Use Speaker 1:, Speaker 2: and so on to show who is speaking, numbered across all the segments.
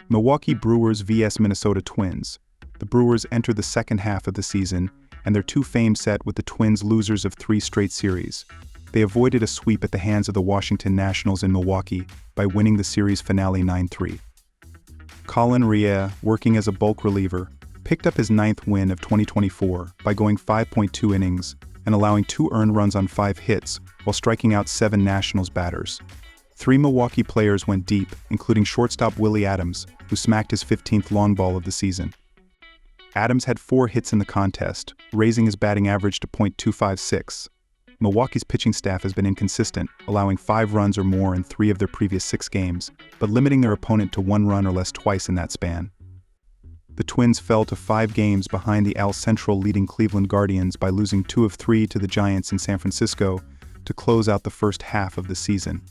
Speaker 1: Milwaukee Brewers vs Minnesota Twins. The Brewers enter the second half of the season, and their two-fame set with the Twins losers of 3 straight series. They avoided a sweep at the hands of the Washington Nationals in Milwaukee by winning the series finale 9-3. Colin Rea, working as a bulk reliever, picked up his 9th win of 2024 by going 5.2 innings and allowing 2 earned runs on 5 hits while striking out 7 Nationals batters. 3 Milwaukee players went deep, including shortstop Willie Adams, who smacked his 15th long ball of the season. Adams had 4 hits in the contest, raising his batting average to .256. Milwaukee's pitching staff has been inconsistent, allowing 5 runs or more in 3 of their previous 6 games, but limiting their opponent to 1 run or less twice in that span. The Twins fell to 5 games behind the AL Central leading Cleveland Guardians by losing 2 of 3 to the Giants in San Francisco to close out the first half of the season.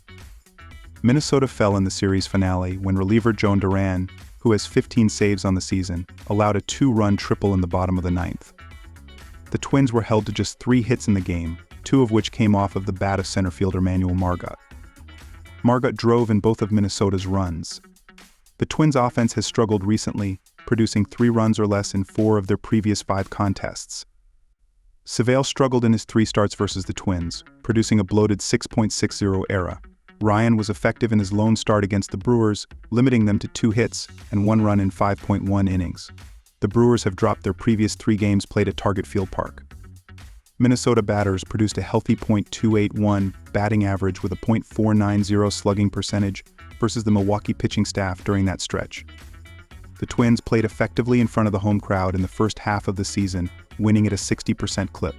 Speaker 1: Minnesota fell in the series finale when reliever Joan Duran, who has 15 saves on the season, allowed a 2-run triple in the bottom of the 9th. The Twins were held to just 3 hits in the game, 2 of which came off of the bat of center fielder Manuel Margot. Margot drove in both of Minnesota's runs. The Twins' offense has struggled recently, producing 3 runs or less in 4 of their previous 5 contests. Savale struggled in his 3 starts versus the Twins, producing a bloated 6.60 ERA. Ryan was effective in his lone start against the Brewers, limiting them to 2 hits and 1 run in 5.1 innings. The Brewers have dropped their previous 3 games played at Target Field Park. Minnesota batters produced a healthy .281 batting average with a .490 slugging percentage versus the Milwaukee pitching staff during that stretch. The Twins played effectively in front of the home crowd in the first half of the season, winning at a 60% clip.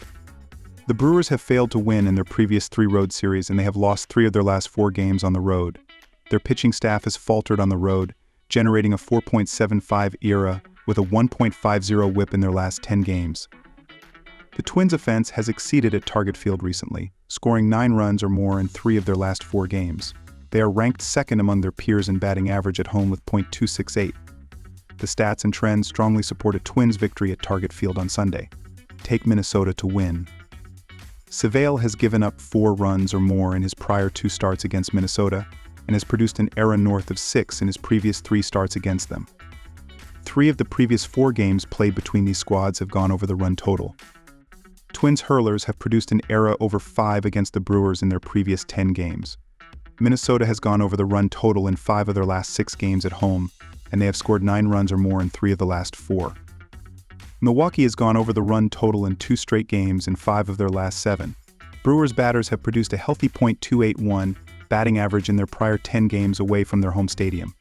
Speaker 1: The Brewers have failed to win in their previous 3 road series, and they have lost 3 of their last 4 games on the road. Their pitching staff has faltered on the road, generating a 4.75 ERA with a 1.50 WHIP in their last 10 games. The Twins' offense has exceeded at Target Field recently, scoring 9 runs or more in 3 of their last 4 games. They are ranked second among their peers in batting average at home with .268. The stats and trends strongly support a Twins victory at Target Field on Sunday. Take Minnesota to win. Savale has given up 4 runs or more in his prior 2 starts against Minnesota and has produced an ERA north of 6 in his previous 3 starts against them. 3 of the previous 4 games played between these squads have gone over the run total. Twins hurlers have produced an ERA over 5 against the Brewers in their previous 10 games. Minnesota has gone over the run total in 5 of their last 6 games at home, and they have scored 9 runs or more in 3 of the last 4. Milwaukee has gone over the run total in 2 straight games in 5 of their last 7. Brewers batters have produced a healthy .281 batting average in their prior 10 games away from their home stadium.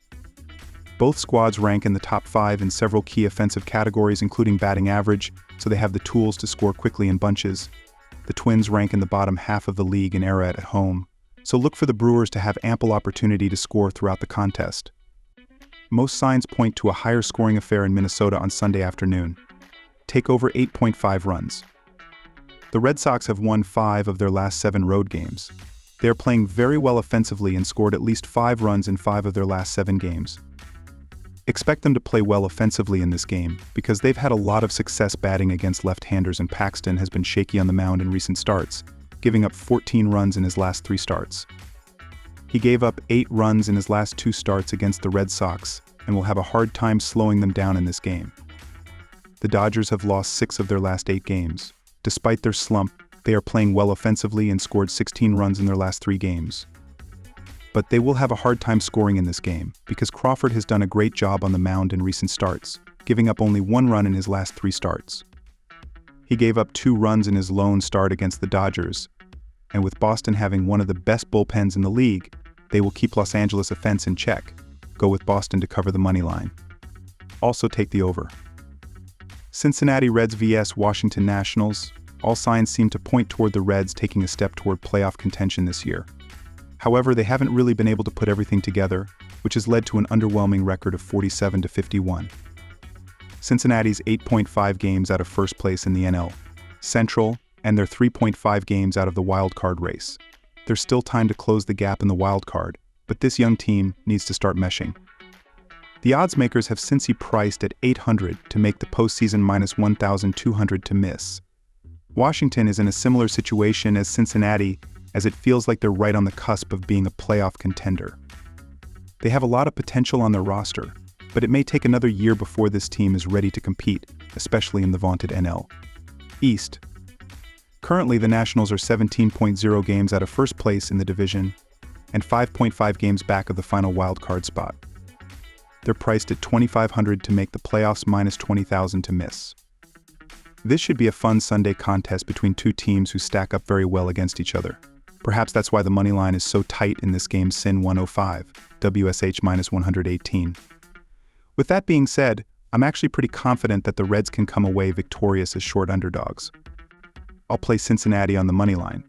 Speaker 1: Both squads rank in the top 5 in several key offensive categories, including batting average, so they have the tools to score quickly in bunches. The Twins rank in the bottom half of the league in ERA at home, so look for the Brewers to have ample opportunity to score throughout the contest. Most signs point to a higher scoring affair in Minnesota on Sunday afternoon. Take over 8.5 runs. The Red Sox have won 5 of their last 7 road games. They are playing very well offensively and scored at least 5 runs in 5 of their last 7 games. Expect them to play well offensively in this game because they've had a lot of success batting against left-handers, and Paxton has been shaky on the mound in recent starts, giving up 14 runs in his last 3 starts. He gave up 8 runs in his last 2 starts against the Red Sox and will have a hard time slowing them down in this game. The Dodgers have lost 6 of their last 8 games. Despite their slump, they are playing well offensively and scored 16 runs in their last 3 games. But they will have a hard time scoring in this game because Crawford has done a great job on the mound in recent starts, giving up only 1 run in his last 3 starts. He gave up 2 runs in his lone start against the Dodgers, and with Boston having one of the best bullpens in the league, they will keep Los Angeles' offense in check. Go with Boston to cover the money line. Also take the over. Cincinnati Reds vs Washington Nationals. All signs seem to point toward the Reds taking a step toward playoff contention this year. However, they haven't really been able to put everything together, which has led to an underwhelming record of 47-51. Cincinnati's 8.5 games out of first place in the NL Central, and their 3.5 games out of the wild card race. There's still time to close the gap in the wild card, but this young team needs to start meshing. The odds makers have Cincy priced at 800 to make the postseason minus 1,200 to miss. Washington is in a similar situation as Cincinnati, as it feels like they're right on the cusp of being a playoff contender. They have a lot of potential on their roster, but it may take another year before this team is ready to compete, especially in the vaunted NL East. Currently, the Nationals are 17.0 games out of first place in the division and 5.5 games back of the final wildcard spot. They're priced at $2,500 to make the playoffs minus $20,000 to miss. This should be a fun Sunday contest between two teams who stack up very well against each other. Perhaps that's why the money line is so tight in this game, SIN 105, WSH minus 118. With that being said, I'm actually pretty confident that the Reds can come away victorious as short underdogs. I'll play Cincinnati on the money line.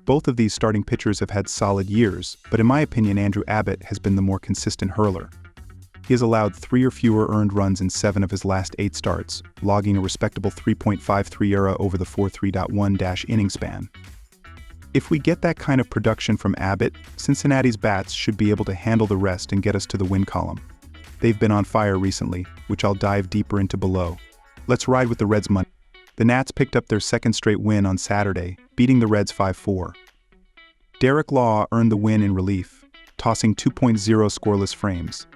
Speaker 1: Both of these starting pitchers have had solid years, but in my opinion, Andrew Abbott has been the more consistent hurler. He has allowed 3 or fewer earned runs in 7 of his last 8 starts, logging a respectable 3.53 ERA over the 4.31 inning span. If we get that kind of production from Abbott, Cincinnati's bats should be able to handle the rest and get us to the win column. They've been on fire recently, which I'll dive deeper into below. Let's ride with the Reds' money. The Nats picked up their second straight win on Saturday, beating the Reds 5-4. Derek Law earned the win in relief, tossing 2.0 scoreless frames.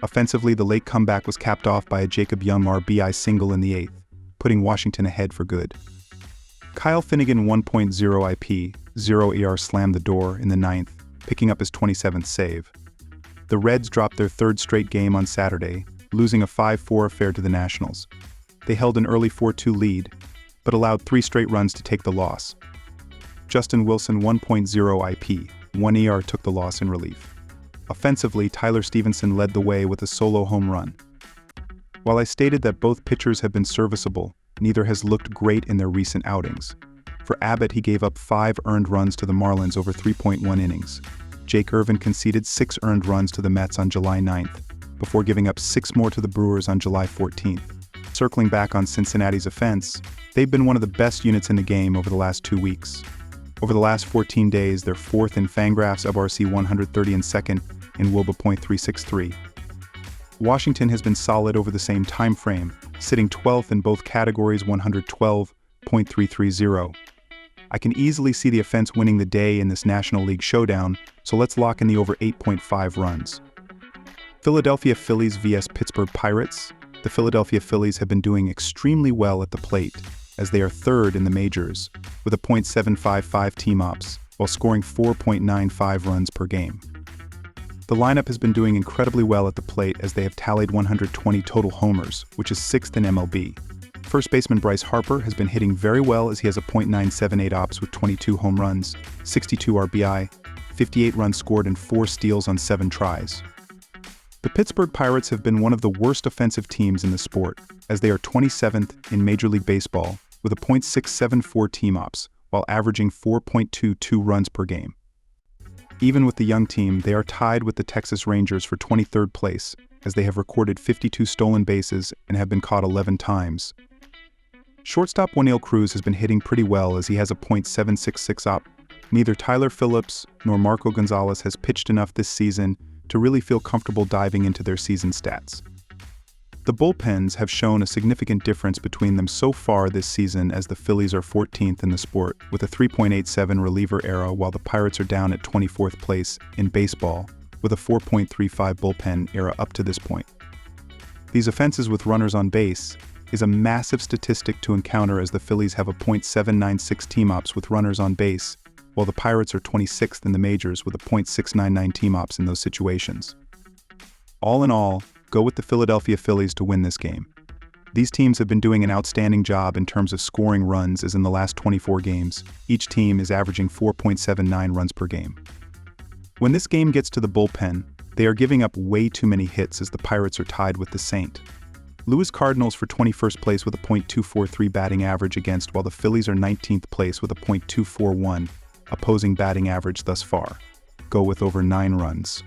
Speaker 1: Offensively, the late comeback was capped off by a Jacob Young RBI single in the 8th, putting Washington ahead for good. Kyle Finnegan 1.0 IP, 0 ER slammed the door in the 9th, picking up his 27th save. The Reds dropped their third straight game on Saturday, losing a 5-4 affair to the Nationals. They held an early 4-2 lead, but allowed 3 straight runs to take the loss. Justin Wilson 1.0 IP, 1 ER took the loss in relief. Offensively, Tyler Stevenson led the way with a solo home run. While I stated that both pitchers have been serviceable, neither has looked great in their recent outings. For Abbott, he gave up 5 earned runs to the Marlins over 3.1 innings. Jake Irvin conceded 6 earned runs to the Mets on July 9th, before giving up 6 more to the Brewers on July 14th. Circling back on Cincinnati's offense, they've been one of the best units in the game over the last 2 weeks. Over the last 14 days, they're 4th in Fangraphs WRC 130 and 2nd in WOBA .363. Washington has been solid over the same time frame, sitting 12th in both categories 112.330. I can easily see the offense winning the day in this National League showdown, so let's lock in the over 8.5 runs. Philadelphia Phillies vs Pittsburgh Pirates. The Philadelphia Phillies have been doing extremely well at the plate, as they are 3rd in the majors, with a .755 team ops, while scoring 4.95 runs per game. The lineup has been doing incredibly well at the plate as they have tallied 120 total homers, which is 6th in MLB. First baseman Bryce Harper has been hitting very well as he has a .978 ops with 22 home runs, 62 RBI, 58 runs scored and 4 steals on 7 tries. The Pittsburgh Pirates have been one of the worst offensive teams in the sport, as they are 27th in Major League Baseball with a .674 team ops, while averaging 4.22 runs per game. Even with the young team, they are tied with the Texas Rangers for 23rd place, as they have recorded 52 stolen bases and have been caught 11 times. Shortstop Waneil Cruz has been hitting pretty well as he has a .766 op. Neither Tyler Phillips nor Marco Gonzalez has pitched enough this season to really feel comfortable diving into their season stats. The bullpens have shown a significant difference between them so far this season, as the Phillies are 14th in the sport with a 3.87 reliever era, while the Pirates are down at 24th place in baseball with a 4.35 bullpen era up to this point. These offenses with runners on base is a massive statistic to encounter, as the Phillies have a .796 team ops with runners on base, while the Pirates are 26th in the majors with a .699 team ops in those situations. All in all, go with the Philadelphia Phillies to win this game. These teams have been doing an outstanding job in terms of scoring runs, as in the last 24 games, each team is averaging 4.79 runs per game. When this game gets to the bullpen, they are giving up way too many hits, as the Pirates are tied with the St. Louis Cardinals for 21st place with a .243 batting average against, while the Phillies are 19th place with a .241 opposing batting average thus far. Go with over 9 runs.